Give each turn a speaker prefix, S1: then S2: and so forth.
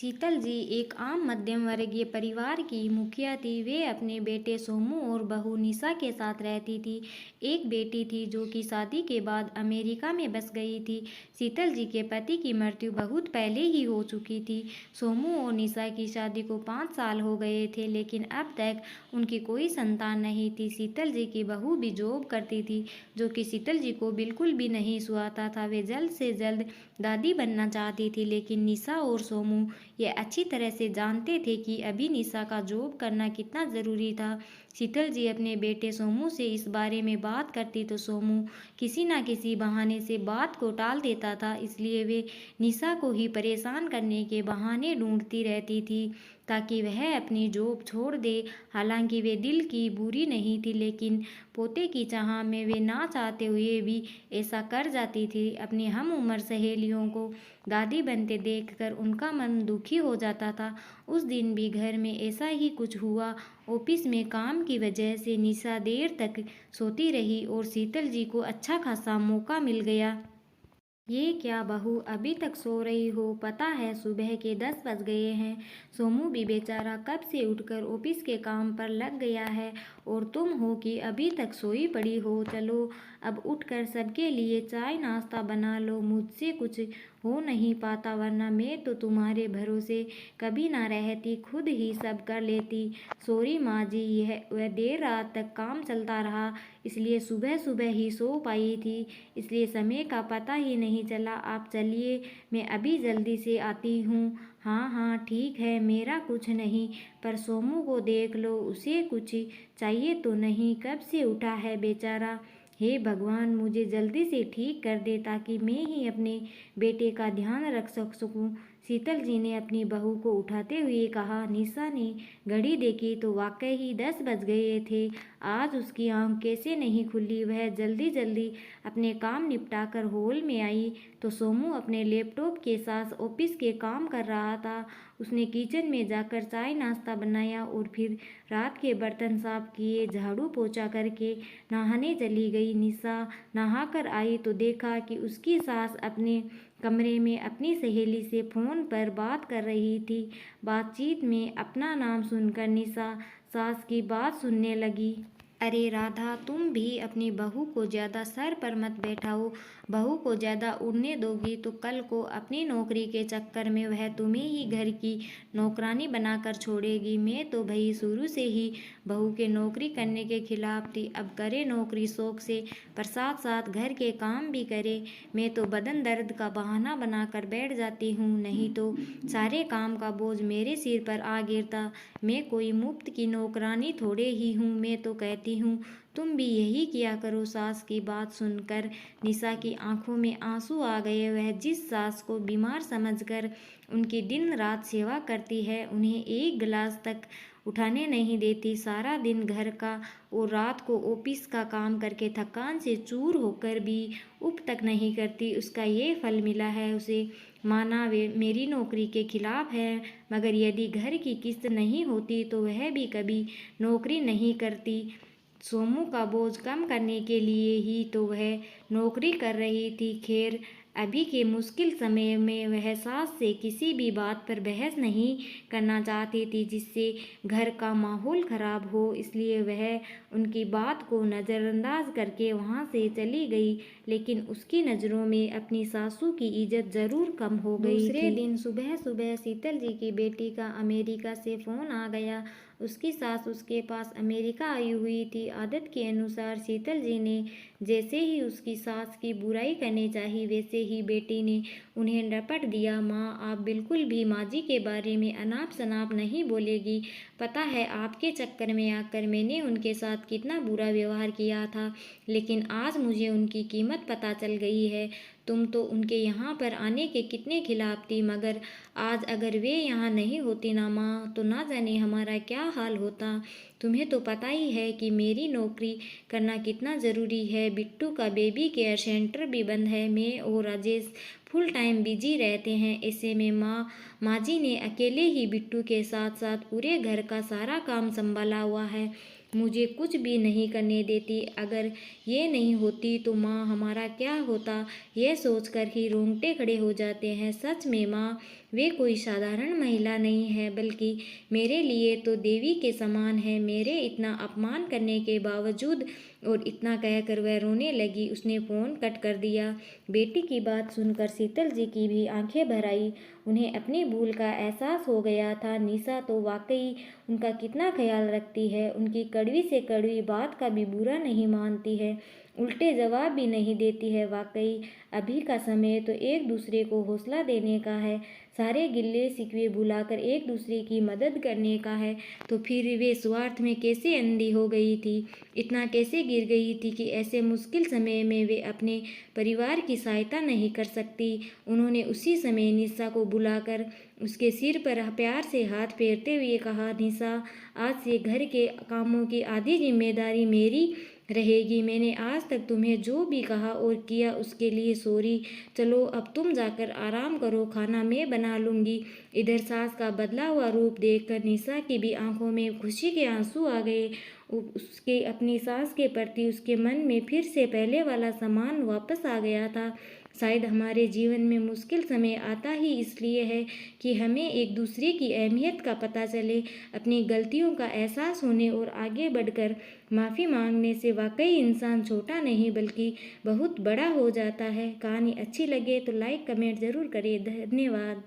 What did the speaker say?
S1: शीतल जी एक आम मध्यम वर्गीय परिवार की मुखिया थी। वे अपने बेटे सोमू और बहू निशा के साथ रहती थी। एक बेटी थी जो कि शादी के बाद अमेरिका में बस गई थी। शीतल जी के पति की मृत्यु बहुत पहले ही हो चुकी थी। सोमू और निशा की शादी को 5 साल हो गए थे, लेकिन अब तक उनकी कोई संतान नहीं थी। शीतल जी की बहू भी जॉब करती थी, जो कि शीतल जी को बिल्कुल भी नहीं सुहाता था। वे जल्द से जल्द दादी बनना चाहती थी, लेकिन निशा और सोमू ये अच्छी तरह से जानते थे कि अभी निशा का जॉब करना कितना ज़रूरी था। शीतल जी अपने बेटे सोमू से इस बारे में बात करती तो सोमू किसी न किसी बहाने से बात को टाल देता था, इसलिए वे निशा को ही परेशान करने के बहाने ढूंढती रहती थी ताकि वह अपनी जॉब छोड़ दे। हालांकि वे दिल की बुरी नहीं थी, लेकिन पोते की चाह में वे ना चाहते हुए भी ऐसा कर जाती थी। अपनी हम उम्र सहेलियों को दादी बनते देखकर उनका मन दुखी हो जाता था। उस दिन भी घर में ऐसा ही कुछ हुआ। ऑफिस में काम की वजह से निशा देर तक सोती रही और शीतल जी को अच्छा खासा मौका मिल गया। ये क्या बहू, अभी तक सो रही हो? पता है सुबह के 10 बज गए हैं। सोमू भी बेचारा कब से उठकर ऑफिस के काम पर लग गया है और तुम हो कि अभी तक सोई पड़ी हो। चलो अब उठकर सबके लिए चाय नाश्ता बना लो। मुझसे कुछ हो नहीं पाता, वरना मैं तो तुम्हारे भरोसे कभी ना रहती, खुद ही सब कर लेती। सॉरी माँ जी, वह देर रात तक काम चलता रहा, इसलिए सुबह सुबह ही सो पाई थी, इसलिए समय का पता ही नहीं चला। आप चलिए, मैं अभी जल्दी से आती हूँ। हाँ हाँ ठीक है, मेरा कुछ नहीं, पर सोमू को देख लो, उसे कुछ चाहिए तो नहीं? कब से उठा है बेचारा। हे भगवान, मुझे जल्दी से ठीक कर दे ताकि मैं ही अपने बेटे का ध्यान रख सकूं। शीतल जी ने अपनी बहू को उठाते हुए कहा। निशा ने घड़ी देखी तो वाकई ही 10 बज गए थे। आज उसकी आंख कैसे नहीं खुली। वह जल्दी जल्दी अपने काम निपटाकर हॉल में आई तो सोमू अपने लैपटॉप के साथ ऑफिस के काम कर रहा था। उसने किचन में जाकर चाय नाश्ता बनाया और फिर रात के बर्तन साफ किए। झाड़ू पोछा करके नहाने चली गई। निशा नहाकर आई तो देखा कि उसकी सास अपने कमरे में अपनी सहेली से फ़ोन पर बात कर रही थी। बातचीत में अपना नाम सुनकर निशा सास की बात सुनने लगी। अरे राधा, तुम भी अपनी बहू को ज़्यादा सर पर मत बैठाओ। बहू को ज़्यादा उड़ने दोगी तो कल को अपनी नौकरी के चक्कर में वह तुम्हें ही घर की नौकरानी बनाकर छोड़ेगी। मैं तो भाई शुरू से ही बहू के नौकरी करने के खिलाफ थी। अब करे नौकरी शौक से, पर साथ साथ घर के काम भी करे। मैं तो बदन दर्द का बहाना बनाकर बैठ जाती हूँ, नहीं तो सारे काम का बोझ मेरे सिर पर आ गिरता। मैं कोई मुफ्त की नौकरानी थोड़े ही हूँ। मैं तो कहती हूँ तुम भी यही किया करो। सास की बात सुनकर निशा की आंखों में आंसू आ गए। वह जिस सास को बीमार समझकर उनकी दिन रात सेवा करती है, उन्हें एक गिलास तक उठाने नहीं देती, सारा दिन घर का और रात को ऑफिस का काम करके थकान से चूर होकर भी उप तक नहीं करती, उसका ये फल मिला है उसे। माना वे मेरी नौकरी के खिलाफ है, मगर यदि घर की किस्त नहीं होती तो वह भी कभी नौकरी नहीं करती। सोमू का बोझ कम करने के लिए ही तो वह नौकरी कर रही थी। खैर, अभी के मुश्किल समय में वह सास से किसी भी बात पर बहस नहीं करना चाहती थी जिससे घर का माहौल खराब हो, इसलिए वह उनकी बात को नज़रअंदाज करके वहाँ से चली गई। लेकिन उसकी नज़रों में अपनी सासू की इज्जत ज़रूर कम हो गई थी। दूसरे दिन सुबह सुबह शीतल जी की बेटी का अमेरिका से फ़ोन आ गया। उसकी सास उसके पास अमेरिका आई हुई थी। आदत के अनुसार शीतल जी ने जैसे ही उसकी सास की बुराई करनी चाहिए, वैसे ही बेटी ने उन्हें डपट दिया। माँ, आप बिल्कुल भी माँ जी के बारे में अनाप शनाप नहीं बोलेगी। पता है आपके चक्कर में आकर मैंने उनके साथ कितना बुरा व्यवहार किया था, लेकिन आज मुझे उनकी कीमत पता चल गई है। तुम तो उनके यहाँ पर आने के कितने खिलाफ थी, मगर आज अगर वे यहाँ नहीं होती ना माँ, तो ना जाने हमारा क्या हाल होता। तुम्हें तो पता ही है कि मेरी नौकरी करना कितना ज़रूरी है। बिट्टू का बेबी केयर सेंटर भी बंद है। मैं और राजेश फुल टाइम बिजी रहते हैं। ऐसे में माँ जी ने अकेले ही बिट्टू के साथ साथ पूरे घर का सारा काम संभाला हुआ है, मुझे कुछ भी नहीं करने देती। अगर ये नहीं होती तो माँ, हमारा क्या होता, यह सोचकर ही रोंगटे खड़े हो जाते हैं। सच में माँ, वे कोई साधारण महिला नहीं है, बल्कि मेरे लिए तो देवी के समान है। मेरे इतना अपमान करने के बावजूद, और इतना कहकर वह रोने लगी। उसने फ़ोन कट कर दिया। बेटी की बात सुनकर शीतल जी की भी आंखें भर आई। उन्हें अपनी भूल का एहसास हो गया था। निशा तो वाकई उनका कितना ख्याल रखती है। उनकी कड़वी से कड़वी बात का भी बुरा नहीं मानती है, उल्टे जवाब भी नहीं देती है। वाकई अभी का समय तो एक दूसरे को हौसला देने का है, सारे गिल्ले शिकवे भुलाकर एक दूसरे की मदद करने का है। तो फिर वे स्वार्थ में कैसे अंधी हो गई थी, इतना कैसे गिर गई थी कि ऐसे मुश्किल समय में वे अपने परिवार की सहायता नहीं कर सकती। उन्होंने उसी समय निशा को बुलाकर उसके सिर पर प्यार से हाथ फेरते हुए कहा, निशा, आज से घर के कामों की आधी जिम्मेदारी मेरी रहेगी। मैंने आज तक तुम्हें जो भी कहा और किया उसके लिए सॉरी। चलो अब तुम जाकर आराम करो, खाना मैं बना लूँगी। इधर सास का बदला हुआ रूप देखकर निशा की भी आंखों में खुशी के आंसू आ गए। उसके अपनी सास के प्रति उसके मन में फिर से पहले वाला सम्मान वापस आ गया था। शायद हमारे जीवन में मुश्किल समय आता ही इसलिए है कि हमें एक दूसरे की अहमियत का पता चले। अपनी गलतियों का एहसास होने और आगे बढ़कर माफ़ी मांगने से वाकई इंसान छोटा नहीं बल्कि बहुत बड़ा हो जाता है। कहानी अच्छी लगे तो लाइक कमेंट ज़रूर करें। धन्यवाद।